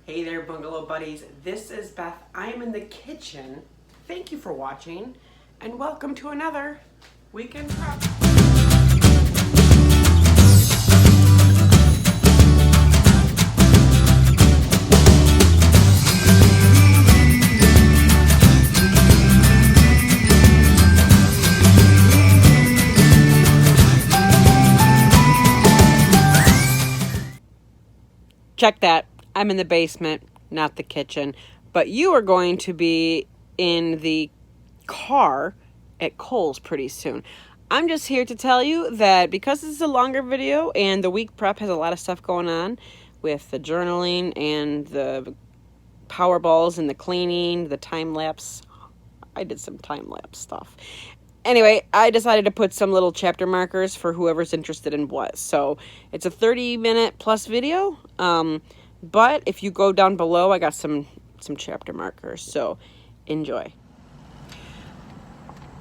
Hey there, Bungalow Buddies. This is Beth. I am in the kitchen. Thank you for watching, and welcome to another weekend prep. Check that. I'm in the basement, not the kitchen. But you are going to be in the car at Kohl's pretty soon. I'm just here to tell you that because this is a longer video and the week prep has a lot of stuff going on with the journaling and the power balls and the cleaning, the time lapse. I did some time lapse stuff. Anyway, I decided to put some little chapter markers for whoever's interested in what. So it's a 30-minute plus video. But if you go down below, I got some chapter markers. So enjoy.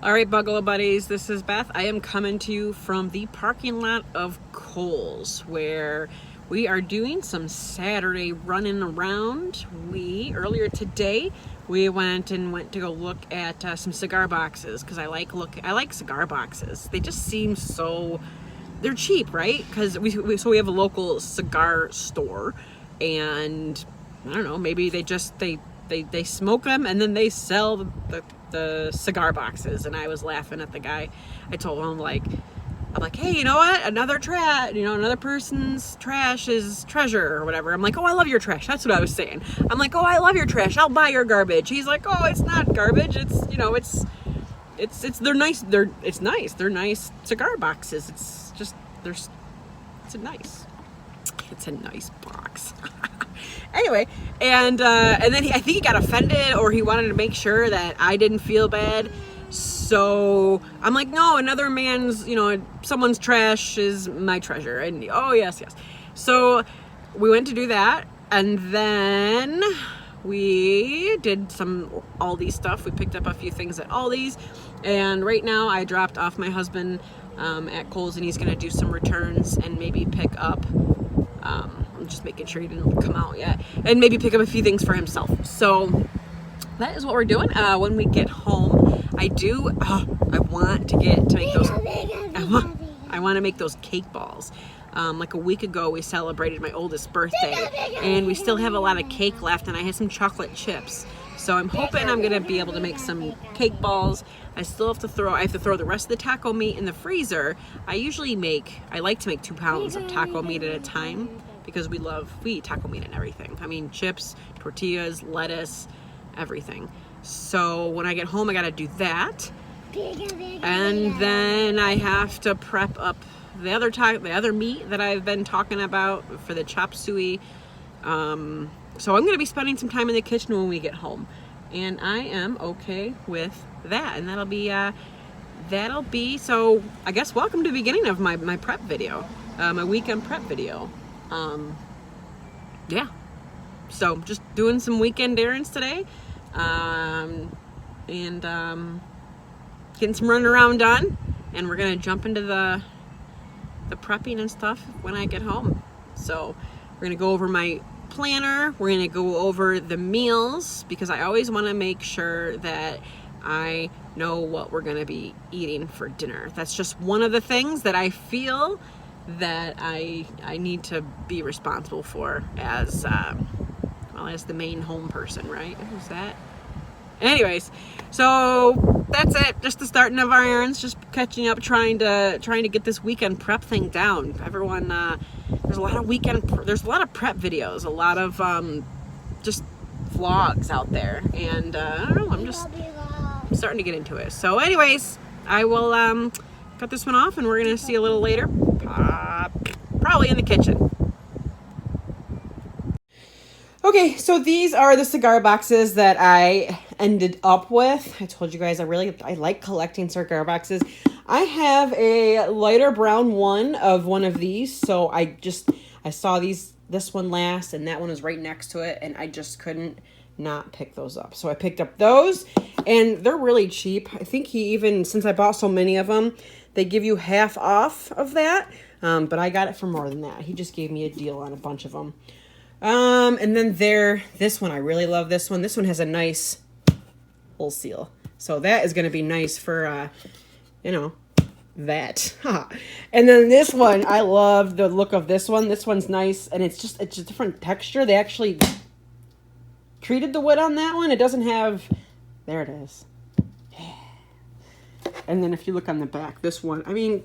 All right, Bungalow Buddies, this is Beth. I am coming to you from the parking lot of Kohl's, where we are doing some Saturday running around. Earlier today, we went to go look at some cigar boxes, because I like cigar boxes. They just seem so, they're cheap, right? Because we have a local cigar store, and I don't know, maybe they smoke them and then they sell the cigar boxes. And I was laughing at the guy. I told him, I'm like, hey, you know what? Another person's trash is treasure or whatever. I'm like, oh, I love your trash. That's what I was saying. I'm like, oh, I love your trash. I'll buy your garbage. He's like, oh, it's not garbage. They're nice. It's nice. They're nice cigar boxes. It's a nice box. Anyway, and then I think he got offended, or he wanted to make sure that I didn't feel bad. So I'm like, no, someone's trash is my treasure. And oh, yes. So we went to do that. And then we did some Aldi stuff. We picked up a few things at Aldi's. And right now I dropped off my husband at Kohl's, and he's going to do some returns and maybe pick up, I'm just making sure he didn't come out yet, and maybe pick up a few things for himself. So that is what we're doing. When we get home, I want to make those cake balls. Like a week ago, we celebrated my oldest birthday, and we still have a lot of cake left, and I had some chocolate chips. So I'm hoping I'm gonna be able to make some cake balls. I have to throw the rest of the taco meat in the freezer. I like to make 2 pounds of taco meat at a time, because we eat taco meat and everything. I mean, chips, tortillas, lettuce, everything. So when I get home, I gotta do that. And then I have to prep up the other meat that I've been talking about for the chop suey. So I'm gonna be spending some time in the kitchen when we get home. And I am okay with that. And that'll be, so I guess welcome to the beginning of my prep video, my weekend prep video. Yeah, so just doing some weekend errands today, and getting some running around done, and we're gonna jump into the prepping and stuff when I get home. So we're gonna go over my planner, we're gonna go over the meals, because I always want to make sure that I know what we're gonna be eating for dinner. That's just one of the things that I feel that I need to be responsible for as the main home person, right? Who's that? Anyways, so that's it. Just the starting of our errands, just catching up, trying to get this weekend prep thing down. Everyone, there's a lot of prep videos, a lot of just vlogs out there, and I don't know, I'm starting to get into it. So anyways, I will cut this one off, and we're gonna see a little later, probably in the kitchen. Okay, so these are the cigar boxes that I ended up with. I told you guys I like collecting cigar boxes. I have a lighter brown one of these, so I saw this one last, and that one is right next to it, and I just couldn't not pick those up. So I picked up those, and they're really cheap. I think since I bought so many of them, they give you half off of that, but I got it for more than that. He just gave me a deal on a bunch of them. And then this one, I really love this one. This one has a nice hole seal. So that is going to be nice for, you know, that. And then this one, I love the look of this one. This one's nice, and it's a different texture. They actually treated the wood on that one. It doesn't have, there it is. And then if you look on the back, this one, I mean,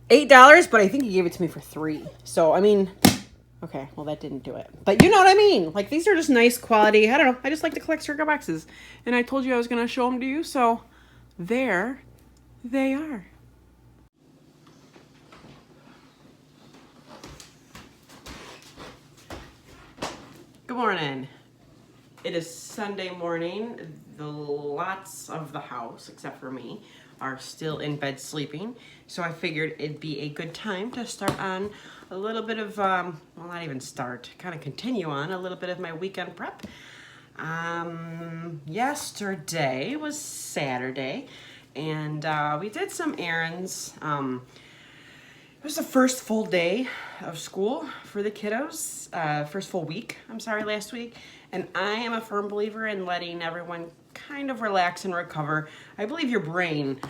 $8, but I think he gave it to me for $3. So, I mean, okay, well, that didn't do it. But you know what I mean? Like, these are just nice quality. I don't know. I just like to collect cigar boxes. And I told you I was going to show them to you, so there they are. Good morning. It is Sunday morning. The lots of the house, except for me, are still in bed sleeping. So I figured it'd be a good time to start on a little bit of, well, not even start, kind of continue on a little bit of my weekend prep. Yesterday was Saturday, and we did some errands. It was the first full day of school for the kiddos, first full week, last week. And I am a firm believer in letting everyone kind of relax and recover. I believe your brain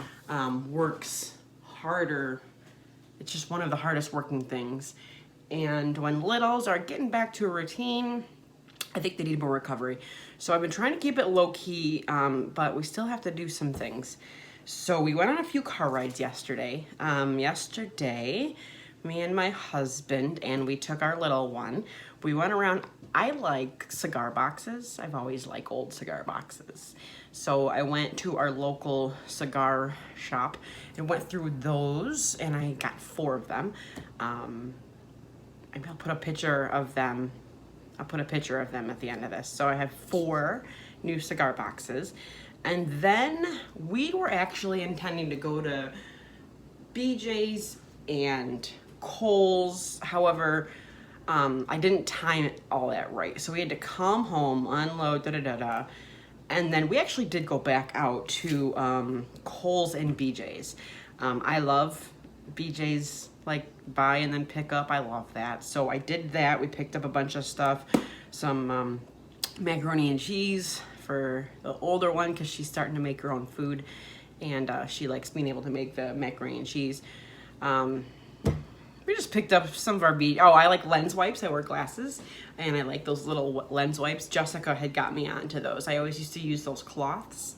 works harder. It's just one of the hardest working things. And when littles are getting back to a routine, I think they need more recovery. So I've been trying to keep it low key, but we still have to do some things. So we went on a few car rides yesterday. Yesterday, me and my husband, and we took our little one. We went around. I like cigar boxes. I've always liked old cigar boxes. So I went to our local cigar shop and went through those, and I got 4 of them. Maybe I'll put a picture of them. I'll put a picture of them at the end of this. So I have 4 new cigar boxes. And then we were actually intending to go to BJ's and Kohl's. However, I didn't time it all that right. So we had to come home, unload, and then we actually did go back out to Kohl's and BJ's. I love BJ's, like, buy and then pick up. I love that. So I did that. We picked up a bunch of stuff, some macaroni and cheese for the older one because she's starting to make her own food, and she likes being able to make the macaroni and cheese. We just picked up some of our I like lens wipes. I wear glasses, and I like those little lens wipes. Jessica had got me onto those. I always used to use those cloths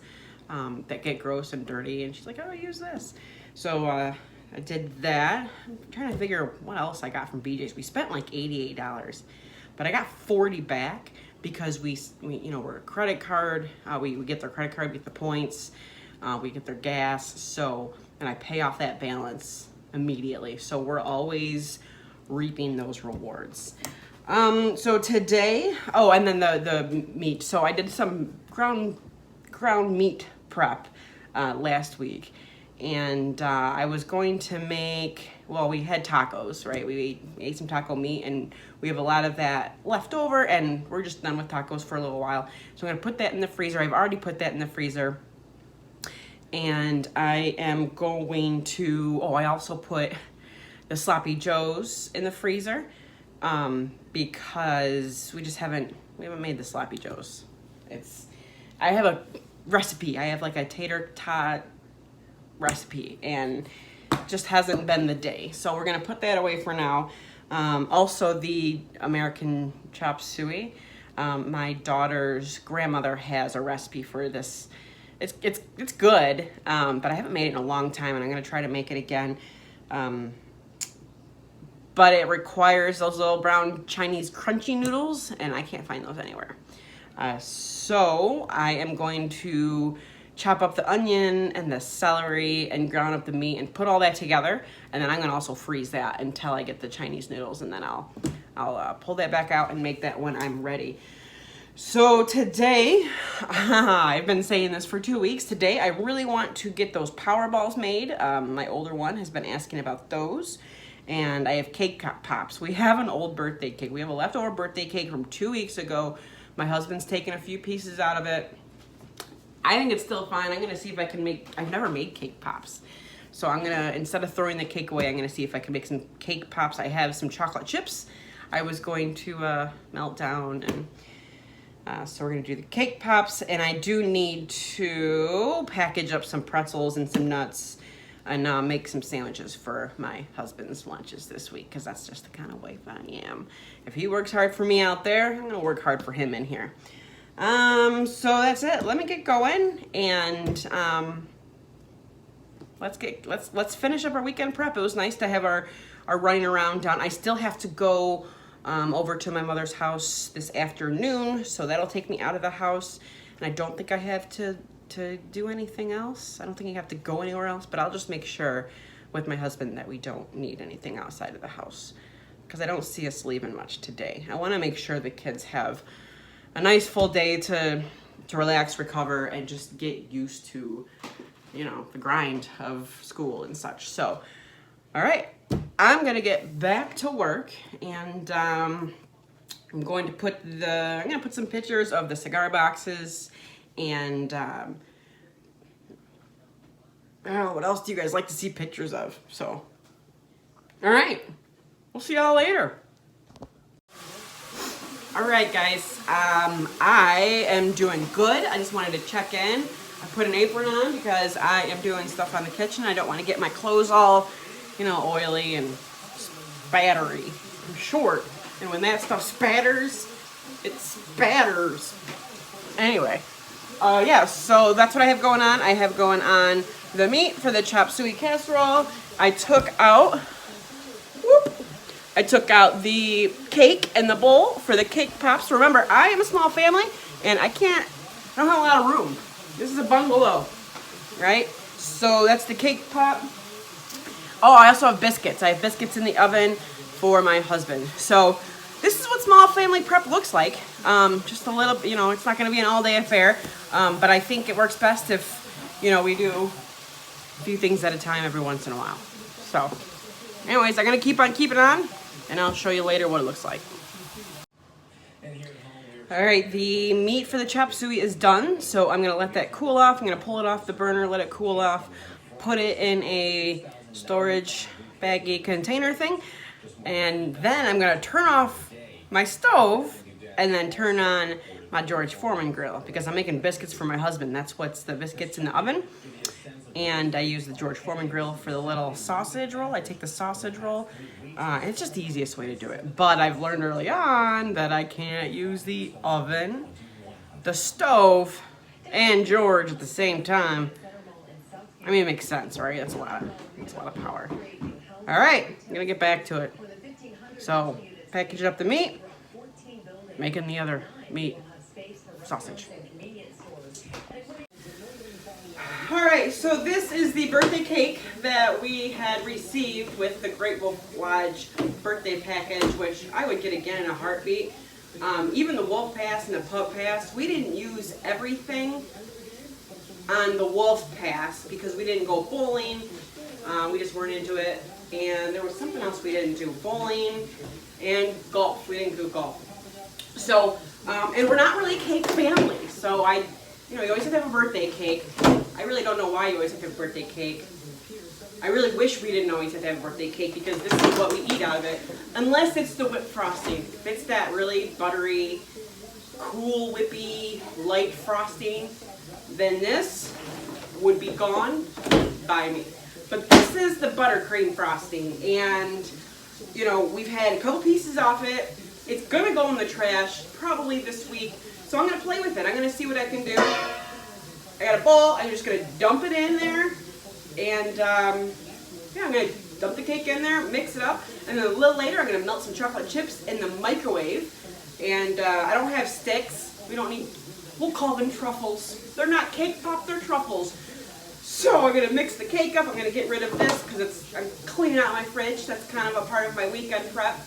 that get gross and dirty, and she's like, oh, use this. So I did that. I'm trying to figure what else I got from BJ's. We spent like $88, but I got 40 back because we we're a credit card. We get their credit card, we get the points, we get their gas. So, and I pay off that balance immediately. So we're always reaping those rewards. So today, and then the meat. So I did some ground meat prep last week, and I was going to make, we had tacos, right? We ate some taco meat, and we have a lot of that left over, and we're just done with tacos for a little while. So I'm gonna put that in the freezer. I've already put that in the freezer. And I am going to, I also put the Sloppy Joes in the freezer because we haven't made the Sloppy Joes. I have a recipe. I have like a tater tot recipe, and just hasn't been the day. So we're gonna put that away for now. Also the American chop suey. My daughter's grandmother has a recipe for this. It's good, but I haven't made it in a long time, and I'm gonna try to make it again. But it requires those little brown Chinese crunchy noodles, and I can't find those anywhere. So I am going to chop up the onion and the celery and ground up the meat and put all that together, and then I'm gonna also freeze that until I get the Chinese noodles, and then I'll pull that back out and make that when I'm ready. So today, I've been saying this for 2 weeks. Today, I really want to get those power balls made. My older one has been asking about those. And I have cake pops. We have an old birthday cake. We have a leftover birthday cake from 2 weeks ago. My husband's taken a few pieces out of it. I think it's still fine. I'm gonna see if I can I've never made cake pops. So I'm gonna, instead of throwing the cake away, I'm gonna see if I can make some cake pops. I have some chocolate chips. I was going to melt down, and so we're gonna do the cake pops, and I do need to package up some pretzels and some nuts and make some sandwiches for my husband's lunches this week, because that's just the kind of wife I am. If he works hard for me out there, I'm gonna work hard for him in here. So that's it. Let me get going, and let's finish up our weekend prep. It was nice to have our running around done. I still have to go over to my mother's house this afternoon, so that'll take me out of the house, and I don't think I have to do anything else. I don't think I have to go anywhere else, but I'll just make sure with my husband that we don't need anything outside of the house, because I don't see us leaving much today. I want to make sure the kids have a nice full day to relax, recover, and just get used to, you know, the grind of school and such. So, all right, I'm gonna get back to work, and I'm going to put some pictures of the cigar boxes, and I don't know, what else do you guys like to see pictures of? So, all right, we'll see y'all later. All right, guys, I am doing good. I just wanted to check in. I put an apron on because I am doing stuff on the kitchen. I don't want to get my clothes all, you know, oily and spattery. I'm short, and when that stuff spatters, it spatters. Anyway, yeah, so that's what I have going on. I have going on the meat for the chop suey casserole. I took out the cake and the bowl for the cake pops. Remember, I am a small family, and I don't have a lot of room. This is a bungalow, right? So that's the cake pop. Oh, I also have biscuits. I have biscuits in the oven for my husband. So this is what small family prep looks like. Just a little, you know, it's not going to be an all-day affair, but I think it works best if, you know, we do a few things at a time every once in a while. So anyways, I'm going to keep on keeping on, and I'll show you later what it looks like. All right, the meat for the chop suey is done, so I'm gonna let that cool off. I'm gonna pull it off the burner, let it cool off, put it in a storage baggy container thing, and then I'm gonna turn off my stove and then turn on my George Foreman grill, because I'm making biscuits for my husband. That's what's the biscuits in the oven. And I use the George Foreman grill for the little sausage roll. I take the sausage roll, and it's just the easiest way to do it. But I've learned early on that I can't use the oven, the stove, and George at the same time. I mean, it makes sense, right? That's a lot of power. All right, I'm gonna get back to it. So, package up the meat, making the other meat sausage. All right, so this is the birthday cake that we had received with the Great Wolf Lodge birthday package, which I would get again in a heartbeat. Even the Wolf Pass and the Pub Pass, we didn't use everything on the Wolf Pass because we didn't go bowling. We just weren't into it. And there was something else we didn't do, bowling and golf. We didn't do golf. So, and we're not really a cake family, so you know, you always have to have a birthday cake. I really don't know why you always have to have a birthday cake. I really wish we didn't always have to have a birthday cake, because this is what we eat out of it. Unless it's the whipped frosting. If it's that really buttery, cool, whippy, light frosting, then this would be gone by me. But this is the buttercream frosting, and, you know, we've had a couple pieces off it. It's gonna go in the trash probably this week. So I'm going to play with it. I'm going to see what I can do. I got a bowl. I'm just going to dump it in there. And, yeah, I'm going to dump the cake in there, mix it up. And then a little later, I'm going to melt some chocolate chips in the microwave. And I don't have sticks. We'll call them truffles. They're not cake pop, they're truffles. So I'm going to mix the cake up. I'm going to get rid of this because I'm cleaning out my fridge. That's kind of a part of my weekend prep.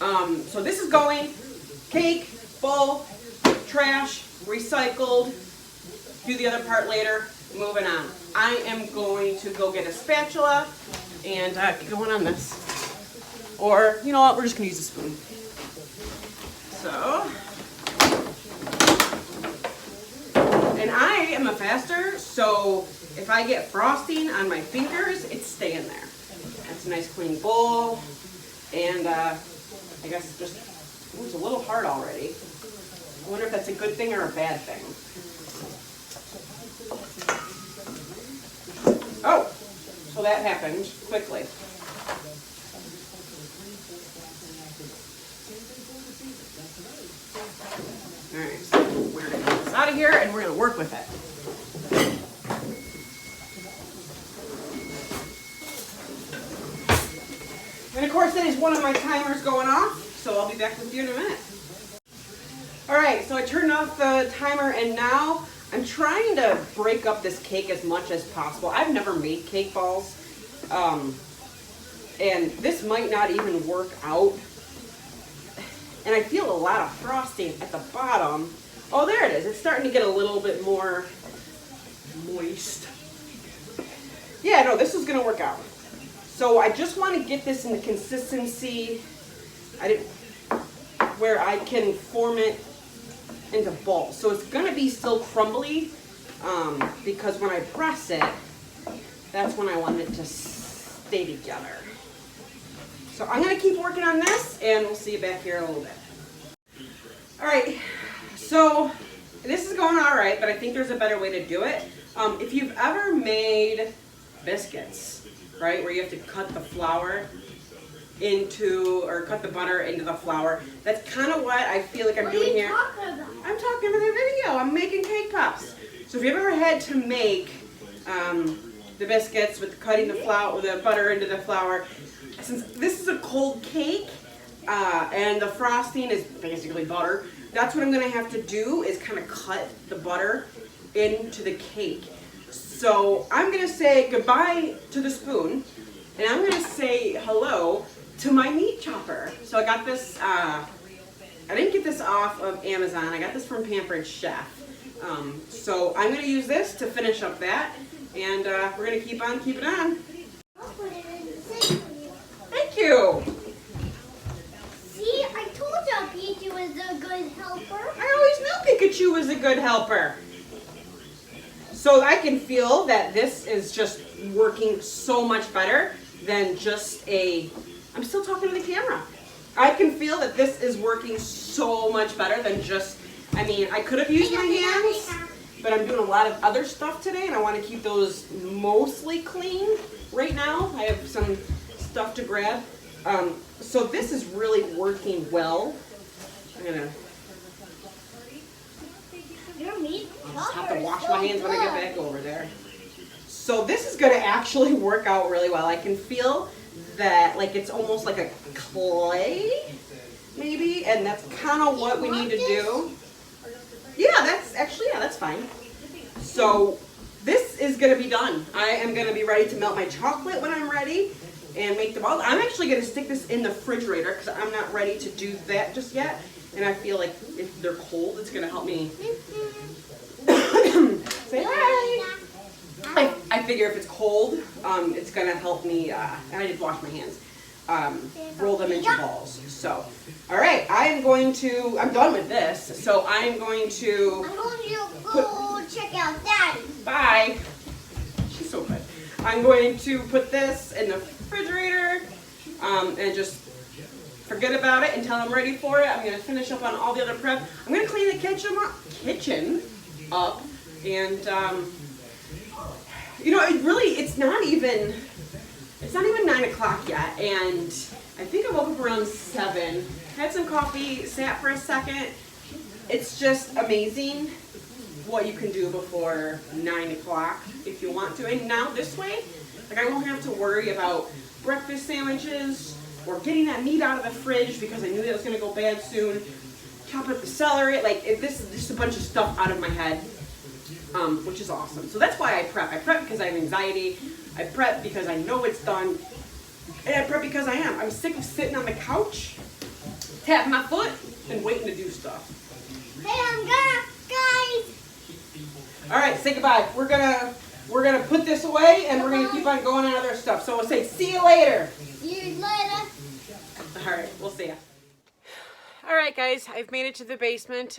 So this is going. Cake, bowl, trash, recycled, do the other part later, moving on. I am going to go get a spatula and get going on this. Or, you know what, we're just going to use a spoon. So, and I am a faster, so if I get frosting on my fingers, it's staying there. That's a nice clean bowl, and I guess it's just, ooh, it's a little hard already. I wonder if that's a good thing or a bad thing. Oh, so that happened quickly. All right, so we're gonna get this out of here and we're gonna work with it. And of course, that is one of my timers going off, so I'll be back with you in a minute. All right, so I turned off the timer and now I'm trying to break up this cake as much as possible. I've never made cake balls, and this might not even work out. And I feel a lot of frosting at the bottom. Oh, there it is. It's starting to get a little bit more moist. Yeah, no, this is gonna work out. So I just want to get this in the consistency where I can form it into balls. So it's gonna be still crumbly because when I press it, that's when I want it to stay together. So I'm gonna keep working on this and we'll see you back here in a little bit. All right, so this is going all right, but I think there's a better way to do it. If you've ever made biscuits, right, where you have to cut the flour into, or cut the butter into the flour, that's kind of what I feel like I'm doing here. I'm talking about the video. I'm making cake pops. So if you've ever had to make the biscuits with cutting the flour, the butter into the flour, since this is a cold cake and the frosting is basically butter, that's what I'm going to have to do is kind of cut the butter into the cake. So I'm going to say goodbye to the spoon and I'm going to say hello to my meat chopper. So I got this, I didn't get this off of Amazon. I got this from Pampered Chef. So I'm going to use this to finish up that and we're going to keep on keeping on. Thank you. See, I told you Pikachu was a good helper. I always knew Pikachu was a good helper. So I can feel that this is just working so much better than just I'm still talking to the camera. I can feel that this is working so much better than just, I mean, I could have used my hands, but I'm doing a lot of other stuff today and I want to keep those mostly clean right now. I have some stuff to grab. So this is really working well. I'm gonna I'll just have to wash my hands when I get back over there. So this is gonna actually work out really well. I can feel that like it's almost like a clay, maybe, and that's kind of what we need to do. Yeah, that's fine. So this is gonna be done. I am gonna be ready to melt my chocolate when I'm ready and make the balls. I'm actually gonna stick this in the refrigerator because I'm not ready to do that just yet. And I feel like if they're cold, it's gonna help me say hi. I figure if it's cold, it's gonna help me, and I did wash my hands, roll them into balls. So, all right, I'm done with this. So I'm going to go check out Daddy. Bye. She's so good. I'm going to put this in the refrigerator and just forget about it until I'm ready for it. I'm going to finish up on all the other prep. I'm going to clean the kitchen up and you know, it's not even 9 o'clock yet, and I think I woke up around 7, had some coffee, sat for a second. It's just amazing what you can do before 9 o'clock if you want to. And now this way, like, I won't have to worry about breakfast sandwiches or getting that meat out of the fridge because I knew that was going to go bad soon. Chop up the celery, like this is just a bunch of stuff out of my head, which is awesome. So that's why I prep. I prep because I have anxiety. I prep because I know it's done. And I prep because I'm sick of sitting on the couch, tapping my foot, and waiting to do stuff. Hey, I'm gonna, guys. All right, say goodbye. We're gonna put this away, and we're gonna keep on going on other stuff. So we'll say, see you later. See you later. All right, we'll see ya. All right, guys, I've made it to the basement.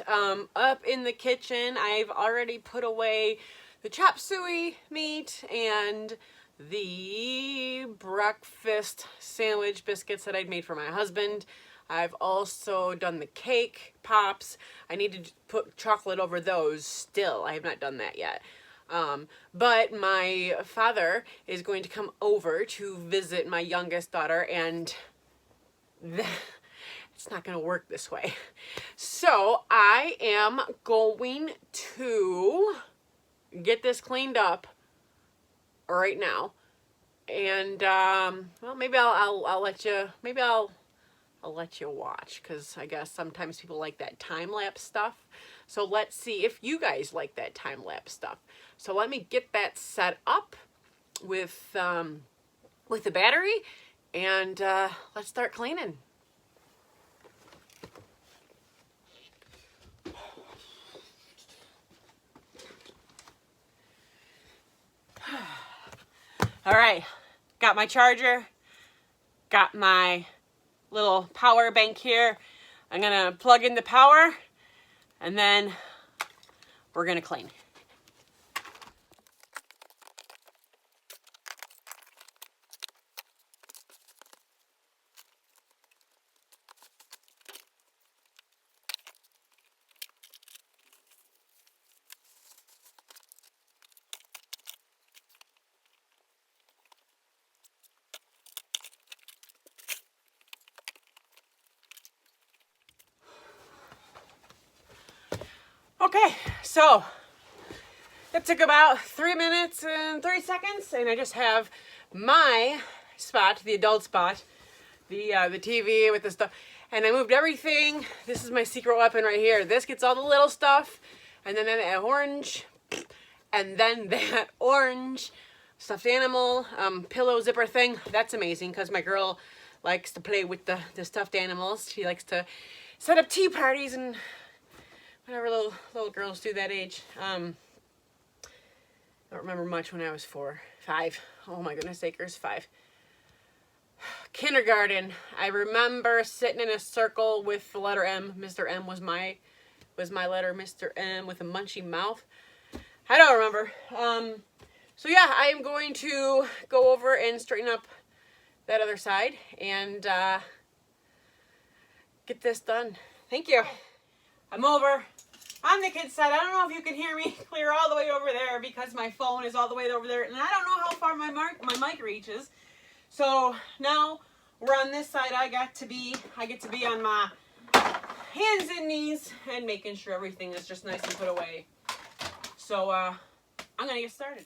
Up in the kitchen, I've already put away the chop suey meat and the breakfast sandwich biscuits that I'd made for my husband. I've also done the cake pops. I need to put chocolate over those still. I have not done that yet. But my father is going to come over to visit my youngest daughter, and it's not going to work this way. So I am going to get this cleaned up right now. And, well, maybe I'll let you, maybe I'll let you watch, because I guess sometimes people like that time-lapse stuff. So let's see if you guys like that time-lapse stuff. So let me get that set up with the battery, and let's start cleaning. All right, got my charger, got my little power bank here. I'm gonna plug in the power, and then we're gonna clean. Okay, so it took about 3 minutes and 30 seconds, and I just have my spot, the adult spot, the TV with the stuff, and I moved everything. This is my secret weapon right here. This gets all the little stuff, and then that orange, and then that orange stuffed animal pillow zipper thing. That's amazing, because my girl likes to play with the stuffed animals. She likes to set up tea parties and whatever little girls do that age. I don't remember much when I was 5. Oh my goodness sakers, 5. Kindergarten. I remember sitting in a circle with the letter M. Mr. M was my letter. Mr. M with a munchy mouth. I don't remember. So yeah, I am going to go over and straighten up that other side and get this done. Thank you. I'm over on the kids' side. I don't know if you can hear me clear all the way over there, because my phone is all the way over there, and I don't know how far my mic reaches. So now we're on this side. I get to be on my hands and knees and making sure everything is just nice and put away. So I'm gonna get started.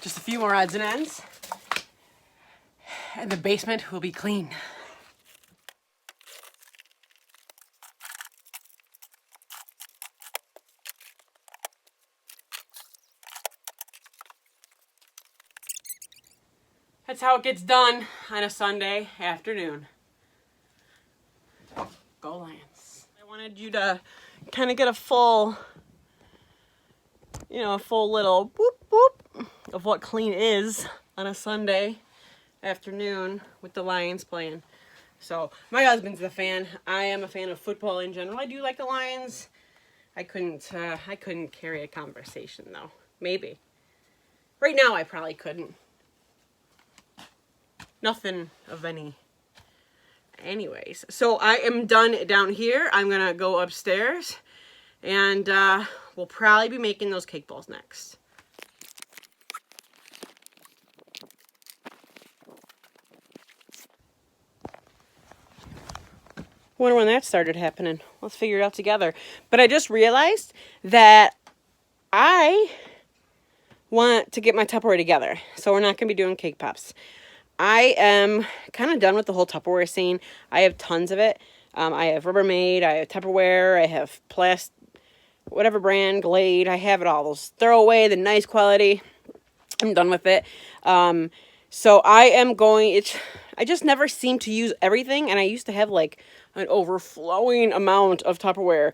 Just a few more odds and ends, and the basement will be clean. That's how it gets done on a Sunday afternoon. Go Lions. I wanted you to kind of get a full little boop boop of what clean is on a Sunday afternoon with the Lions playing. So my husband's a fan. I am a fan of football in general. I do like the Lions. I couldn't carry a conversation though. Maybe. Right now I probably couldn't. Nothing of any. Anyways, so I am done down here. I'm gonna go upstairs, and we'll probably be making those cake balls next. Wonder when that started happening. Let's figure it out together. But I just realized that I want to get my Tupperware together, so we're not gonna be doing cake pops. I am kind of done with the whole Tupperware scene. I have tons of it. I have Rubbermaid, I have Tupperware, I have whatever brand, Glade. I have it all. Those throwaway, the nice quality. I'm done with it. So I am I just never seem to use everything, and I used to have like an overflowing amount of Tupperware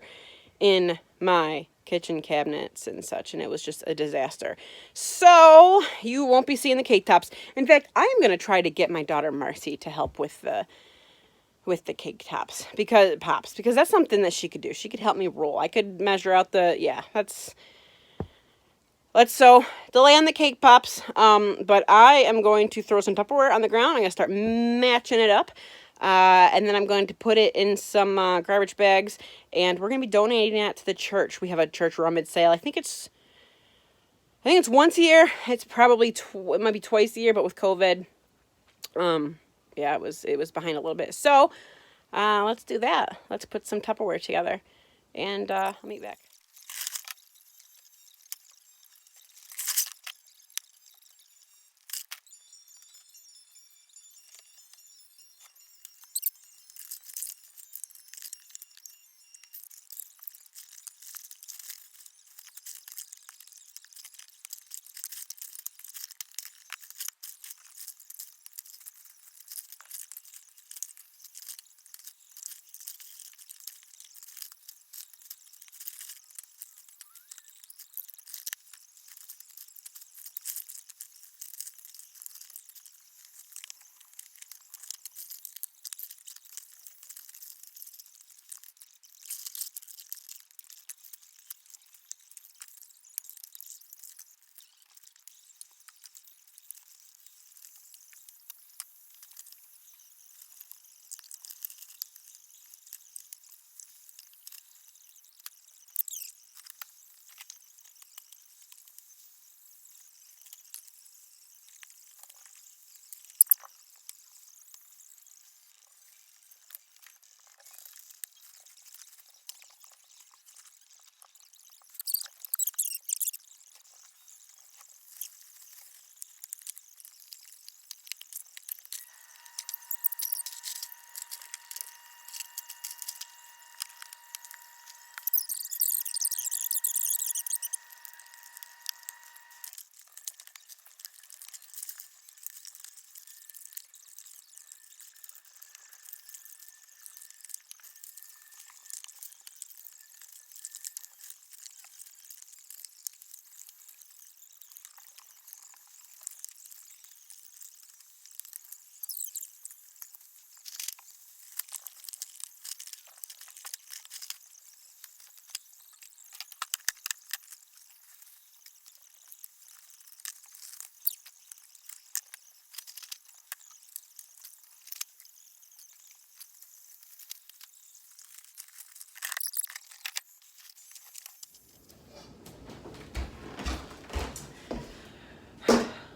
in my kitchen cabinets and such, and it was just a disaster. So you won't be seeing the cake tops. In fact, I'm going to try to get my daughter Marcy to help with the cake tops because that's something that she could do. She could help me roll. I could measure out let's so delay on the cake pops. But I am going to throw some Tupperware on the ground. I'm going to start matching it up. And then I'm going to put it in some garbage bags, and we're going to be donating that to the church. We have a church rummage sale. I think it's once a year. It's probably it might be twice a year, but with COVID, yeah, it was behind a little bit. So, let's do that. Let's put some Tupperware together, and I'll meet back.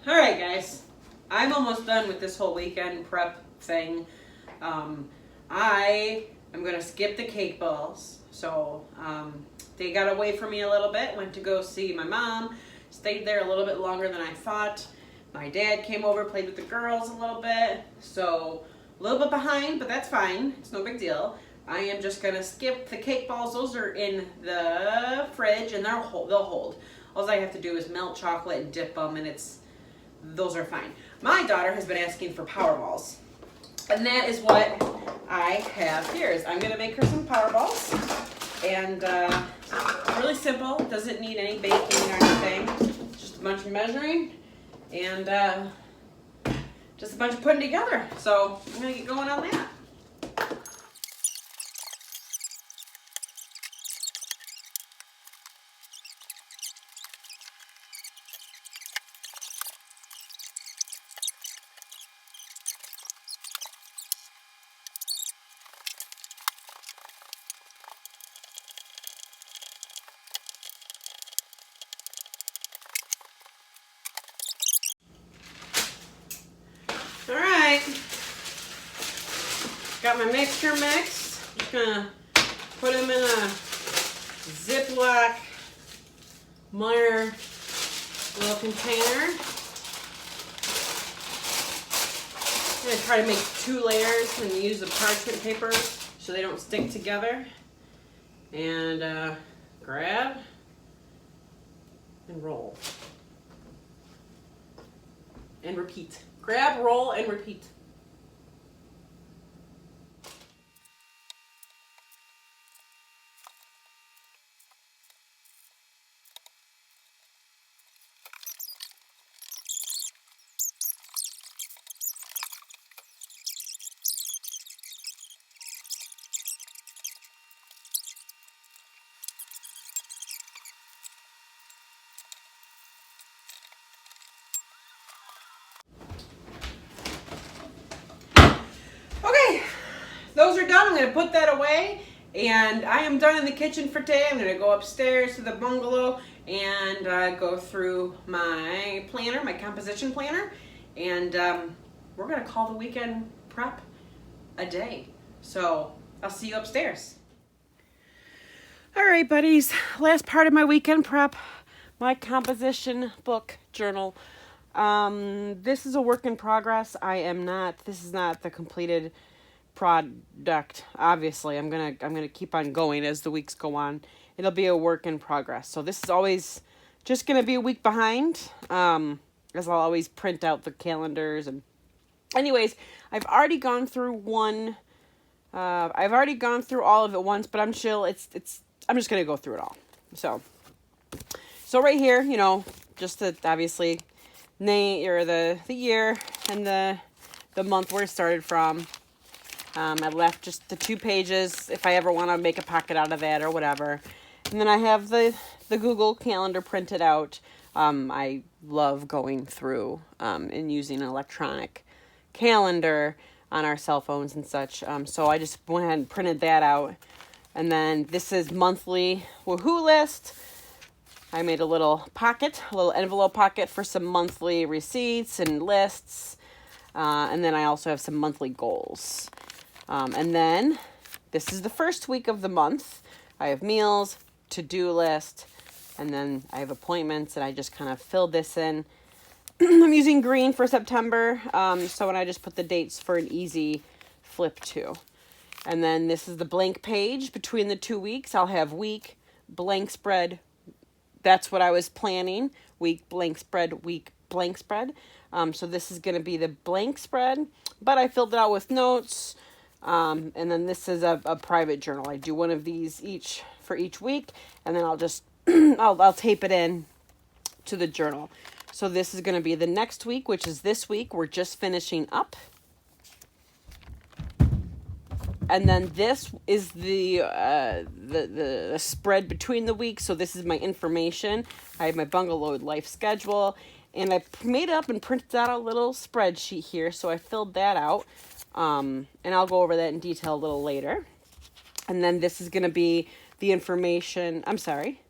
All right, guys. I'm almost done with this whole weekend prep thing. I am going to skip the cake balls. So they got away from me a little bit. Went to go see my mom. Stayed there a little bit longer than I thought. My dad came over, played with the girls a little bit. So a little bit behind, but that's fine. It's no big deal. I am just going to skip the cake balls. Those are in the fridge, and they'll hold. All I have to do is melt chocolate and dip them, and those are fine. My daughter has been asking for power balls, and that is what I have here. I'm going to make her some power balls, and really simple. Doesn't need any baking or anything. Just a bunch of measuring and just a bunch of putting together. So I'm going to get going on that. All right, got my mixture mixed. Just gonna put them in a Ziploc Meyer little container. I'm gonna try to make 2 layers and use the parchment paper so they don't stick together. And grab and roll. And repeat. Grab, roll, and repeat. done. I'm going to put that away. And I am done in the kitchen for today. I'm going to go upstairs to the bungalow and go through my planner, my composition planner. And we're going to call the weekend prep a day. So I'll see you upstairs. All right, buddies. Last part of my weekend prep, my composition book journal. This is a work in progress. This is not the completed product. Obviously, I'm gonna keep on going as the weeks go on. It'll be a work in progress. So this is always just gonna be a week behind, as I'll always print out the calendars. And anyways, I've already gone through one. I've already gone through all of it once, but I'm chill. I'm just gonna go through it all. So right here, you know, just to obviously name or the year and the month where it started from. I left just the 2 pages if I ever want to make a pocket out of that or whatever. And then I have the Google Calendar printed out. I love going through and using an electronic calendar on our cell phones and such. So I just went ahead and printed that out. And then this is monthly woohoo list. I made a little pocket, a little envelope pocket for some monthly receipts and lists. And then I also have some monthly goals. And then this is the first week of the month. I have meals, to-do list, and then I have appointments, and I just kind of filled this in. I'm using green for September, so when I just put the dates for an easy flip to. And then this is the blank page between the 2 weeks. I'll have week, blank spread. That's what I was planning. Week, blank spread, week, blank spread. So this is going to be the blank spread, but I filled it out with notes. And then this is a private journal. I do one of these each for each week, and then I'll just, I'll tape it in to the journal. So this is going to be the next week, which is this week. We're just finishing up. And then this is the spread between the weeks. So this is my information. I have my Bungalow life schedule, and I made up and printed out a little spreadsheet here. So I filled that out. And I'll go over that in detail a little later. And then this is going to be the information. I'm sorry.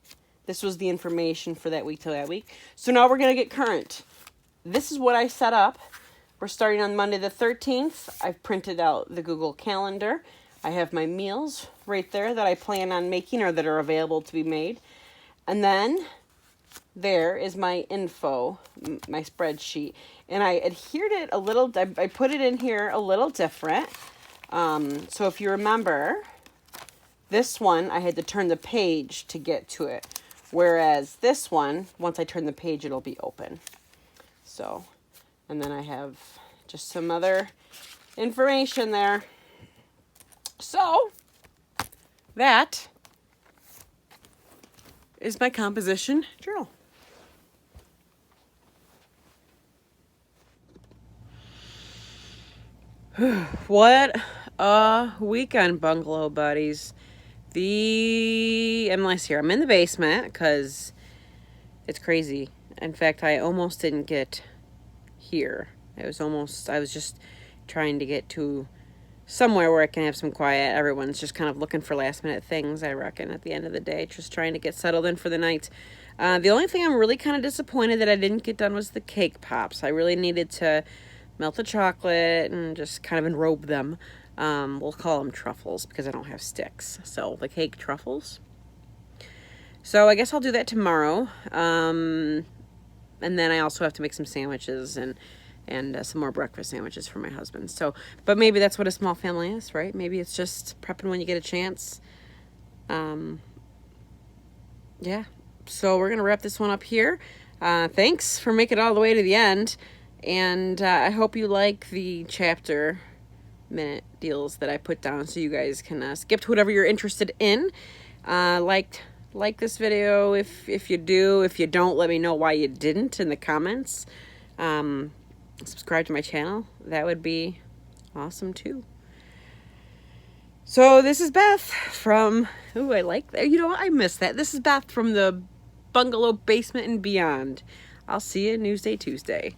This was the information for that week to that week. So now we're going to get current. This is what I set up. We're starting on Monday the 13th. I've printed out the Google Calendar. I have my meals right there that I plan on making or that are available to be made. And then there is my info, my spreadsheet. And I adhered it a little, I put it in here a little different. So if you remember, this one, I had to turn the page to get to it. Whereas this one, once I turn the page, it'll be open. So, and then I have just some other information there. So, that is my composition journal. What a weekend, Bungalow Buddies. Unless here, I'm in the basement because it's crazy. In fact, I almost didn't get here. I was just trying to get to somewhere where I can have some quiet. Everyone's just kind of looking for last minute things, I reckon, at the end of the day, just trying to get settled in for the night. The only thing I'm really kind of disappointed that I didn't get done was the cake pops. I really needed to melt the chocolate and just kind of enrobe them. We'll call them truffles because I don't have sticks. So the cake truffles. So I guess I'll do that tomorrow. And then I also have to make some sandwiches and some more breakfast sandwiches for my husband. So, but maybe that's what a small family is, right? Maybe it's just prepping when you get a chance. Yeah. So we're going to wrap this one up here. Thanks for making it all the way to the end. And I hope you like the chapter minute deals that I put down so you guys can skip to whatever you're interested in. Like this video if you do. If you don't, let me know why you didn't in the comments. Subscribe to my channel. That would be awesome too. So this is Beth from, I like that. You know what? I missed that. This is Beth from the Bungalow Basement and Beyond. I'll see you Newsday Tuesday.